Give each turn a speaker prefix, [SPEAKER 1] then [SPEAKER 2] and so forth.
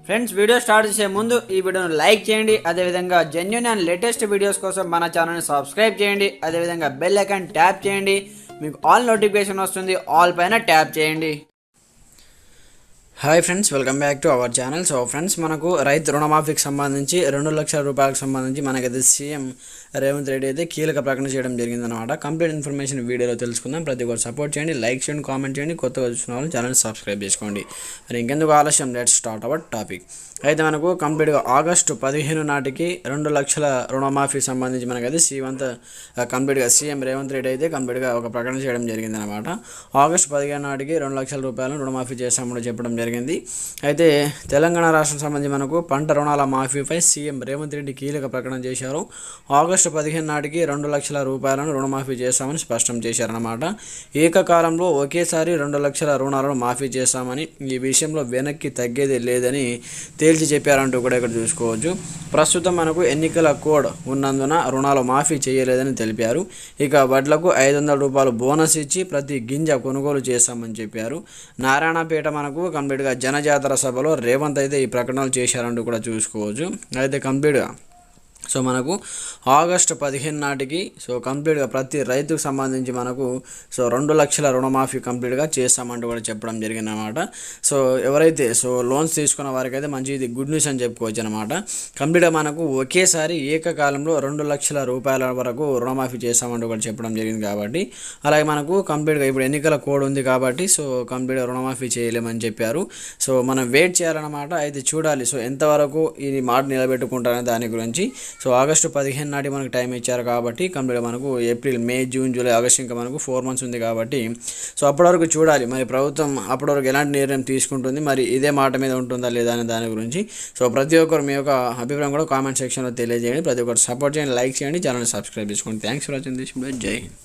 [SPEAKER 1] Friends, video start చేసే ముందు ఈ వీడియోను లైక్ చేయండి. అదేవిధంగా జెన్యూన్ అండ్ లేటెస్ట్ వీడియోస్ కోసం మన ఛానల్ని సబ్స్క్రైబ్ చేయండి. అదేవిధంగా బెల్ ఐకాన్ ట్యాప్ చేయండి. మీకు ఆల్ నోటిఫికేషన్ వస్తుంది. ఆల్ పైన ట్యాప్ చేయండి. Hi friends, welcome back to our channel. So friends, మనకు రైతు రుణమాఫీకి సంబంధించి 2 లక్షల రూపాయలకు సంబంధించి మనకైతే సీఎం రేవంత్ రెడ్డి అయితే కీలక ప్రకటన చేయడం జరిగిందనమాట. కంప్లీట్ ఇన్ఫర్మేషన్ వీడియోలో తెలుసుకుందాం. ప్రతి ఒక్కరు సపోర్ట్ చేయండి, లైక్ చేయండి, కామెంట్ చేయండి. కొత్తగా చూసిన వాళ్ళు ఛానల్ సబ్స్క్రైబ్ చేసుకోండి. మరి ఇంకెందుకు ఆలస్యం, లెట్స్ స్టార్ట్ అవర్ టాపిక్. అయితే మనకు కంప్లీట్గా ఆగస్టు 15 నాటికి 2 లక్షల రుణమాఫీ సంబంధించి మనకైతే సీఎం రేవంత్ రెడ్డి అయితే కంప్లీట్గా ఒక ప్రకటన చేయడం జరిగిందనమాట. ఆగస్టు 15 నాటికి 2 లక్షల రూపాయలను రుణమాఫీ చేస్తామని చెప్పడం జరిగింది. అయితే తెలంగాణ రాష్ట్రం సంబంధించి మనకు పంట రుణాల మాఫీపై సీఎం రేవంత్ రెడ్డి కీలక ప్రకటన చేశారు. ఆగస్టు 15 నాటికి 2 లక్షల రూపాయలను రుణమాఫీ చేస్తామని స్పష్టం చేశారన్నమాట. ఏకకాలంలో ఒకేసారి 2 లక్షల రుణాలను మాఫీ చేస్తామని, ఈ విషయంలో వెనక్కి తగ్గేది లేదని తేల్చి చెప్పారంటూ కూడా ఇక్కడ చూసుకోవచ్చు. ప్రస్తుతం మనకు ఎన్నికల కోడ్ ఉన్నందున రుణాలు మాఫీ చేయలేదని తెలిపారు. ఇక వడ్లకు 500 రూపాయలు బోనస్ ఇచ్చి ప్రతి గింజ కొనుగోలు చేస్తామని చెప్పారు. నారాయణపేట మనకు కంప్లీట్గా జనజాతర సభలో రేవంత్ అయితే ఈ ప్రకటనలు చేశారంటూ కూడా చూసుకోవచ్చు. అయితే కంప్లీట్గా మనకు ఆగస్టు 15 నాటికి కంప్లీట్గా ప్రతి రైతుకు సంబంధించి మనకు 2 లక్షల రుణమాఫీ కంప్లీట్గా చేస్తామంటూ కూడా చెప్పడం జరిగిందన్నమాట. ఎవరైతే లోన్స్ తీసుకున్న వారికి అయితే మంచి ఇది గుడ్ న్యూస్ అని చెప్పుకోవచ్చు అనమాట. కంప్లీట్గా మనకు ఒకేసారి ఏకకాలంలో 2 లక్షల రూపాయల వరకు రుణమాఫీ చేస్తామంటూ కూడా చెప్పడం జరిగింది కాబట్టి, అలాగే మనకు కంప్లీట్గా ఇప్పుడు ఎన్నికల కోడ్ ఉంది కాబట్టి కంప్లీట్గా రుణమాఫీ చేయలేమని చెప్పారు. మనం వెయిట్ చేయాలన్నమాట. అయితే చూడాలి ఎంతవరకు ఈ మాట నిలబెట్టుకుంటారనే దాని గురించి. ఆగస్టు 15 నాటి మనకు టైం ఇచ్చారు కాబట్టి కంప్లీట్గా మనకు ఏప్రిల్, మే, జూన్, జూలై, ఆగస్టు ఇంకా మనకు 4 మంత్స్ ఉంది కాబట్టి అప్పటి వరకు చూడాలి మరి ప్రభుత్వం అప్పటి వరకు ఎలాంటి నిర్ణయం తీసుకుంటుంది, మరి ఇదే మాట మీద ఉంటుందా లేదా అనే దాని గురించి. ప్రతి ఒక్కరు మీ యొక్క అభిప్రాయం కూడా కామెంట్ సెక్షన్లో తెలియజేయండి. ప్రతి ఒక్కరు సపోర్ట్ చేయండి, లైక్ చేయండి, ఛానల్ సబ్స్క్రైబ్ చేసుకోండి. Thanks for watching this video. జై హింద్.